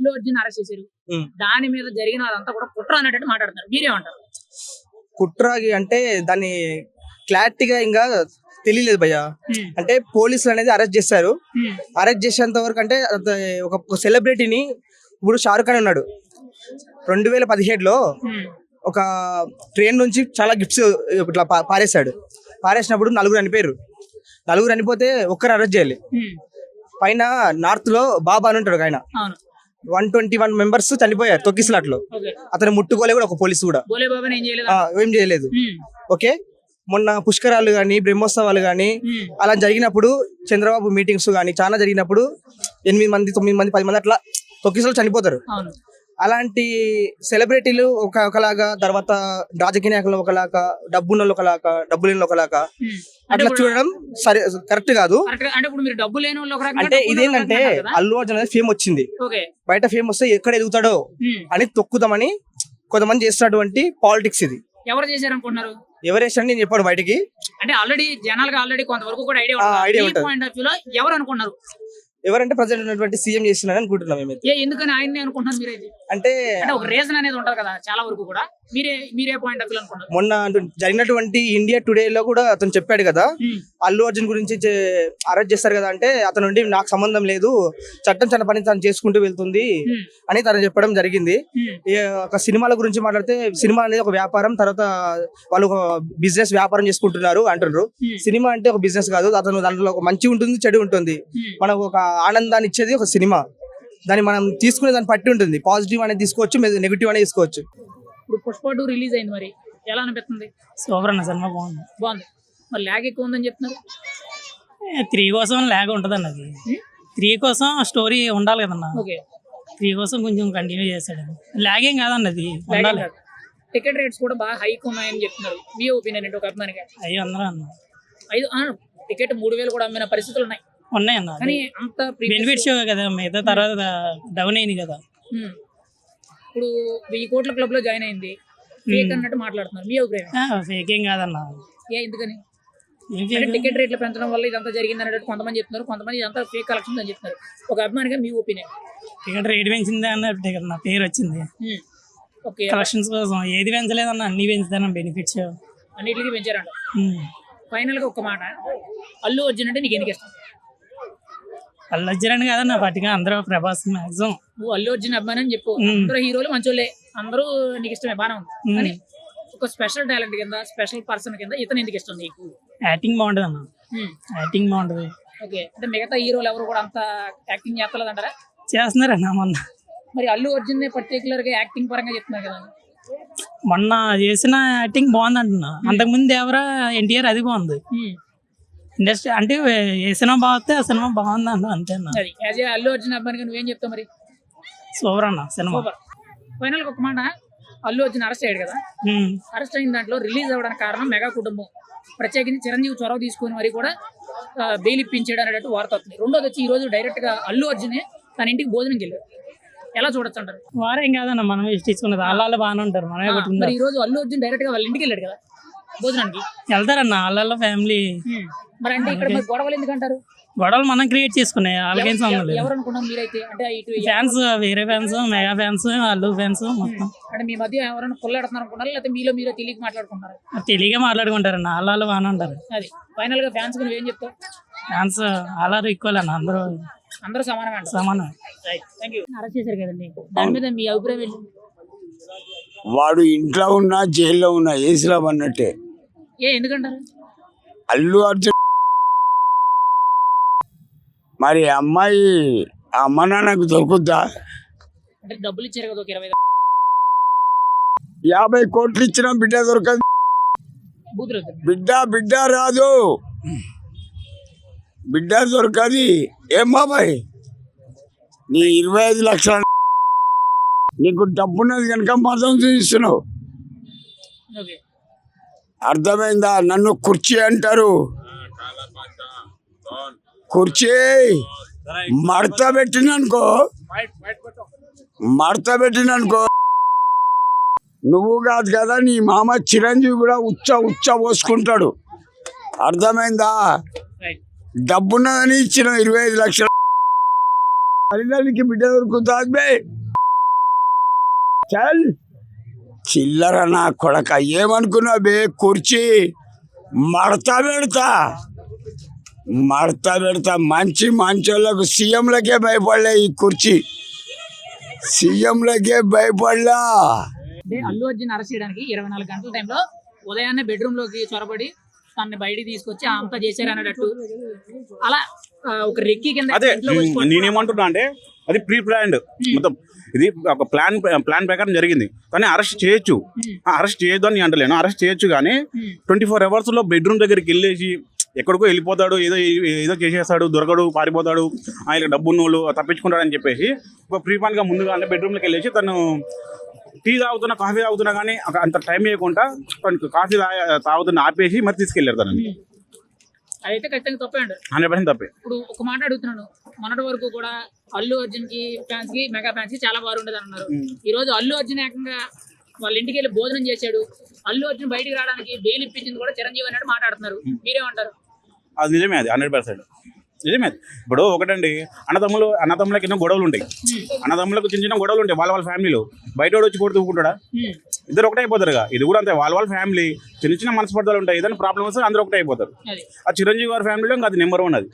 Allu Arjun arrest చేశారు. దాని మీద జరిగిన అదంతా కూడా కుట్ర అన్నట్టు మాట్లాడుతున్నారు. మీరేమంటారు? కుట్రాగి అంటే దాన్ని క్లారిటీగా ఇంకా తెలియలేదు భయ్య. అంటే పోలీసులు అనేది అరెస్ట్ చేశారు. అరెస్ట్ చేసేంత వరకు అంటే ఒక సెలబ్రిటీని ఇప్పుడు షారుఖ్ ఖాన్ ఉన్నాడు. 2017లో ఒక ట్రైన్ నుంచి చాలా గిఫ్ట్స్ ఇట్లా పారేసినప్పుడు నలుగురు చనిపోతే ఒక్కరు అరెస్ట్ చేయాలి. పైన నార్త్ లో బాబా అని ఉంటాడు ఆయన. 121 మెంబర్స్ చనిపోయారు తొక్కిసలాట్లో. అతను ముట్టుకోలే కూడా ఒక పోలీసు కూడా ఏం చేయలేదు. ఓకే, మొన్న పుష్కరాలు గాని బ్రహ్మోత్సవాలు గాని అలా జరిగినప్పుడు చంద్రబాబు మీటింగ్స్ గాని చాలా జరిగినప్పుడు 8 మంది 9 మంది 10 మంది అట్లా తొక్కిసలు చనిపోతారు. అలాంటి సెలబ్రిటీలు ఒకలాగా, తర్వాత రాజకీయ నాయకులు ఒకలాగా, డబ్బున్న ఒకలాగా, డబ్బు లేని ఒకలాగా అట్లా చూడడం సరే కరెక్ట్ కాదు. అంటే ఇదేంటంటే అల్లు అర్జున్ అనేది ఫేమ్ వచ్చింది, బయట ఫేమ్ వస్తే ఎక్కడ ఎదుగుతాడో అని తొక్కుదామని కొంతమంది చేస్తున్నటువంటి పాలిటిక్స్ ఇది. ఎవరు చేశారు అనుకుంటున్నారు? ఎవరేసారని నేను చెప్పాను బయటికి. అంటే ఆల్రెడీ జనాలుగా కొంతవరకు కూడా ఐడియా ఉంటుంది. ఎవరు అనుకున్నారు? ఎవరంటే ప్రజెంట్ ఉన్నటువంటి సీఎం చేస్తున్నారని అనుకుంటున్నాం మేమైతే. ఎందుకని ఆయన్ని అనుకుంటున్నారు మీరైతే? అంటే ఒక రీజన్ అనేది ఉంటది కదా చాలా వరకు కూడా. మీరే పాయింట్ ఆఫ్ వ్యూ అనుకుంటున్నారు? మొన్న జరిగినటువంటి ఇండియా టుడే లో కూడా అతను చెప్పాడు కదా, అల్లు అర్జున్ గురించి అరెస్ట్ చేస్తారు కదా, అంటే అతను నుండి నాకు సంబంధం లేదు, చట్టం తన పని తను చేసుకుంటూ వెళ్తుంది అని తను చెప్పడం జరిగింది. ఒక సినిమాల గురించి మాట్లాడితే సినిమా అనేది ఒక వ్యాపారం, తర్వాత వాళ్ళు ఒక బిజినెస్ వ్యాపారం చేసుకుంటున్నారు అంటున్నారు. సినిమా అంటే ఒక బిజినెస్ కాదు, అతను దాంట్లో ఒక మంచి ఉంటుంది, చెడు ఉంటుంది. మనకు ఒక ఆనందాన్ని ఇచ్చేది ఒక సినిమా. దాన్ని మనం తీసుకునే దాన్ని పట్టి ఉంటుంది. పాజిటివ్ అనేది తీసుకోవచ్చు, నెగిటివ్ అనేది తీసుకోవచ్చు. ఇప్పుడు పుష్ప 2 రిలీజ్ అయింది, మరి ఎలా అనిపిస్తుంది? సూపర్ అన్న, సినిమా బాగుంది. మరి ల్యాగ్ ఎక్కువ ఉందని చెప్తున్నారు. 3 కోసం ల్యాగ్ ఉంటుంది అన్న. అది 3 కోసం స్టోరీ ఉండాలి కదన్న. 3 కోసం కొంచెం కంటిన్యూ చేశాడు. ల్యాగ్ ఏం కాదన్నది, ఉండాలి. టికెట్ రేట్స్ కూడా బాగా హైక్ ఉన్నాయని చెప్తున్నారు. మీ ఒపీనియన్ ఏంటి? ఒక అభిమానిగా 500 అన్న. టికెట్ 3000 కూడా అమ్మిన పరిస్థితులు ఉన్నాయన్న. కానీ అంత బెనిఫిట్ షో కదా, మిగతా తర్వాత డౌన్ అయింది కదా. ఇప్పుడు 1000 కోట్ల క్లబ్ లో జాయిన్ అయింది, ఫేక్ అన్నట్టు మాట్లాడుతున్నారు. మీ అభిప్రాయం? ఫేక్ ఏం కాదన్న. ఎందుకని? టికెట్ రేట్లు పెంచడం వల్ల ఇదంతా జరిగింది అన్నట్టు కొంతమంది చెప్తున్నారు, కొంతమంది ఇదంతా ఫేక్ కలెక్షన్ అని చెప్తున్నారు. ఒక అభిమానిగా మీ ఒపీనియన్? టికెట్ రేట్ పెంచింది అన్నట్టే కదా పేరు వచ్చింది. కలెక్షన్స్ కోసం ఏది పెంచలేదన్న, అన్ని పెంచుతాను. బెనిఫిట్స్ అన్నిటికీ పెంచారంట. ఫైనల్ గా ఒక మాట, అల్లు అర్జున్ అంటే నీకు ఎందుకు ఇష్టం? అల్లు అర్జున్ అని కాదన్న, పట్టిగా అందరూ ప్రభాస్ మాక్సిమం. నువ్వు అల్లు అర్జున్ అభిమాని అని చెప్పు. అందరూ హీరోలు మంచోళ్ళే, అందరూ నీకు ఇష్టమే, బాగానే ఉంది. కానీ ఒక స్పెషల్ టాలెంట్ కింద, స్పెషల్ పర్సన్ కింద ఇతను ఎందుకు ఇష్టం నీకు? యాక్టింగ్ బాగుంటది అన్న, యాక్టింగ్ బాగుంటది. ఓకే, అంటే మిగతా హీరోలు ఎవరు కూడా అంత యాక్టింగ్ చేస్తలేదు అంటారా? చేస్తున్నారన్న. మొన్న మరి అల్లు అర్జున్ పర్టికులర్ గా యాక్టింగ్ పరంగా చెప్తున్నారు కదా. మొన్న చేసిన యాక్టింగ్ బాగుంది అంటున్నా. అంతకుముందు ఎవరా ఎన్టీఆర్, అది బాగుంది. ఇండస్ట్రీ అంటే ఏ సినిమా బాగుంటే ఆ సినిమా బాగుంది అన్న, అంతే అన్న. అల్లు అర్జున్ అబ్బాయి నువ్వేం చెప్తావు మరి? సూపర్ అన్న సినిమా. ఫైనల్ ఒక మాట, అల్లు అర్జున్ అరెస్ట్ అయ్యాడు కదా, అరెస్ట్ అయిన దాంట్లో రిలీజ్ అవ్వడానికి కారణం మెగా కుటుంబం, ప్రత్యేకించి చిరంజీవి చొరవ తీసుకుని మరి కూడా బెయిల్ ఇప్పించాడు అనేటట్టు వార్త వస్తుంది. రెండోది వచ్చి ఈ రోజు డైరెక్ట్ గా అల్లు అర్జునే తన ఇంటికి భోజనంకి వెళ్ళారు. ఎలా చూడొచ్చు అంటారు? వారేం కాదన్న, మనం ఇష్టించుకున్నది. వాళ్ళ బాగానే ఉంటారు, మనమే మరి ఈ రోజు అల్లు అర్జున్ డైరెక్ట్ గా వాళ్ళ ఇంటికి వెళ్ళాడు కదా భోజనానికి. వెళ్తారన్న వాళ్ళ ఫ్యామిలీ. మరి అంటే ఇక్కడ గొడవలు ఎందుకంటారు? గొడవలు మనం క్రియేట్ చేసుకున్నాయి, వాళ్ళకేం సంబంధం లేదు. ఎవరు అనుకున్నాం మీరైతే? అంటే ఫ్యాన్స్, వేరే fans, mega fans, Allu fans మొత్తం. అంటే మీ మధ్య ఎవరైనా కొల్లాడుతున్నారు అనుకున్నారు, లేకపోతే మీలో తెలియక మాట్లాడుకుంటారు? తెలియక మాట్లాడుకుంటారన్న, వాళ్ళు బాగానే ఉంటారు. అది ఫైనల్ గా ఫ్యాన్స్ నువ్వేం చెప్తావు? ఫ్యాన్స్ అలా ఈక్వల్ అన్న, అందరూ సమానమే. సమానమే. అరెస్ట్ చేశారు కదండి, దాని మీద మీ అభిప్రాయం ఏంటి? వాడు ఇంట్లో ఉన్నా జైల్లో ఉన్నా ఏసీలో అన్నట్టే. ఎందుకంటారు? అల్లు అర్జున్ మరి అమ్మాయి అమ్మ నాన్నకు దొరుకుద్దా? అంటే డబ్బులు ఇచ్చారు కదా, 50 కోట్లు ఇచ్చిన బిడ్డ దొరకదు. బిడ్డ రాదు, బిడ్డ దొరకది. ఏం బాబాయ్, నీ 25 లక్షలు నీకు డబ్బున్నది కనుక మతం చూపిస్తున్నావు, అర్థమైందా? నన్ను కుర్చీ అంటారు, కుర్చీ మడత పెట్టిననుకో నువ్వు కాదు కదా, నీ మామ చిరంజీవి కూడా ఉచ్చ పోసుకుంటాడు, అర్థమైందా? డబ్బున్నదని ఇచ్చిన 25 లక్షలు తల్లిదండ్రికి బిడ్డ దొరుకుతుంది బే చల్ చిల్లర నా కొడక ఏమనుకున్నావు బే కుర్చీ మడతా పెడతా మంచి మంచోళ్ళకు సీఎంలకే భయపడలే ఈ కుర్చీ సీఎంలకే భయపడలా. అంటే అల్లు అర్జున్ అరెస్ట్ చేయడానికి 24 గంటల టైంలో ఉదయాన్నే బెడ్రూమ్ లోకి చొరబడి తనని బయటికి తీసుకొచ్చి అంతా చేశారు అన్నట్టు అలా ఒక రెక్కి కింద అదే ఇంట్లో వచ్చి పడుకున్నాడు. నేనేమంటున్నా అంటే అది ప్రీ ప్లాన్డ్ మొత్తం ఇది ఒక ప్లాన్ ప్రకారం జరిగింది. కానీ అరెస్ట్ చేయొచ్చు, అరెస్ట్ చేయొద్దు అని నేను అంటలేను, అరెస్ట్ చేయొచ్చు. కానీ 24 hours లో బెడ్రూమ్ దగ్గరికి వెళ్ళేసి ఎక్కడికో వెళ్ళిపోతాడు, ఏదో చేసేస్తాడు, దొరకడు, పారిపోతాడు, ఆయన డబ్బు ఉన్నోళ్ళు తప్పించుకుంటాడు అని చెప్పేసి ఒక ప్రీ ప్లాన్ గా ముందుగా అంటే బెడ్రూమ్లోకి వెళ్ళేసి తను టీ తాగుతున్నా కాఫీ తాగుతున్నా కానీ అంత టైం వేయకుండా తనకు కాఫీ తాగుతున్నా ఆపేసి మరి తీసుకెళ్ళారు తనని. అదైతే ఖచ్చితంగా తప్పే అంటారు. 100% తప్పే. ఇప్పుడు ఒక మాట అడుగుతున్నాను, మొన్నటి వరకు కూడా అల్లు అర్జున్ కి ఫ్యాన్స్ కి మెగా ఫ్యాన్స్ కి చాలా బాగుండేది అన్నారు. ఈ రోజు అల్లు అర్జున్ ఏకంగా వాళ్ళ ఇంటికి వెళ్ళి భోజనం చేశాడు, అల్లు అర్జున్ బయటికి రావడానికి బెయిల్ ఇప్పించింది కూడా చిరంజీవి అన్నట్టు మాట్లాడుతున్నారు. మీరేమంటారు? అది నిజమే, అది 100% నిజమే. ఇప్పుడు ఒకటండి, అన్నదమ్ములకి ఎన్నో గొడవలు ఉంటాయి, అన్నదమ్ములకు చిన్న చిన్న గొడవలు ఉంటాయి వాళ్ళ ఫ్యామిలీలో. బయట వచ్చి కొడుతూ ఊకుంటాడా? ఇద్దరు ఒకటే అయిపోతారుగా. ఇది కూడా అంతే, వాళ్ళ ఫ్యామిలీ చిన్న చిన్న మనస్పర్ధలు ఉంటాయి, ఏదైనా ప్రాబ్లమ్ వస్తే అందరూ ఒకటే అయిపోతారు. ఆ చిరంజీవి గారి ఫ్యామిలీలో ఇంకా అది నెంబర్ 1 అది.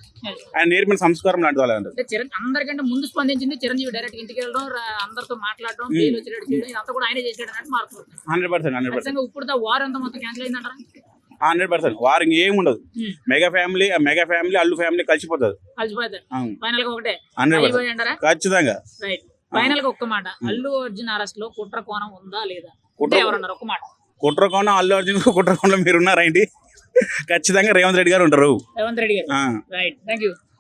ఆయన నేర్పిన సంస్కారం లాంటి వాళ్ళు అంటారు. అందరికంటే ముందు స్పందించింది చిరంజీవి. డైరెక్ట్ ఇంటికి వెళ్ళడం, అందరితో మాట్లాడడం, బెయిల్ వచ్చేటట్టు చేయడం, ఇదంతా కూడా ఆయనే చేసాడు అన్నట్టు మారుతుంది. 100%. ఇప్పుడు వార్ అంతా మొత్తం క్యాన్సిల్ అయిందంటారా? 100%. వారు ఇంకేం ఉండదు. మెగా ఫ్యామిలీ అల్లు ఫ్యామిలీ కలిసిపోతుంది. ఫైనల్ గా ఒకటే 100% ఖచ్చితంగా. రైట్. ఫైనల్ గా ఒక్క మాట, అల్లు అర్జున్ అరెస్ట్ లో కుట్ర కోణం ఉందా లేదా? ఎవరన్నారు ఒక్క మాట? కుట్రకోణ అల్లు అర్జున్ కుట్రకోణలో మీరు ఉన్నారా ఏంటి? ఖచ్చితంగా రేవంత్ రెడ్డి గారు ఉంటారు. రేవంత్ రెడ్డి గారు. Right, thank you.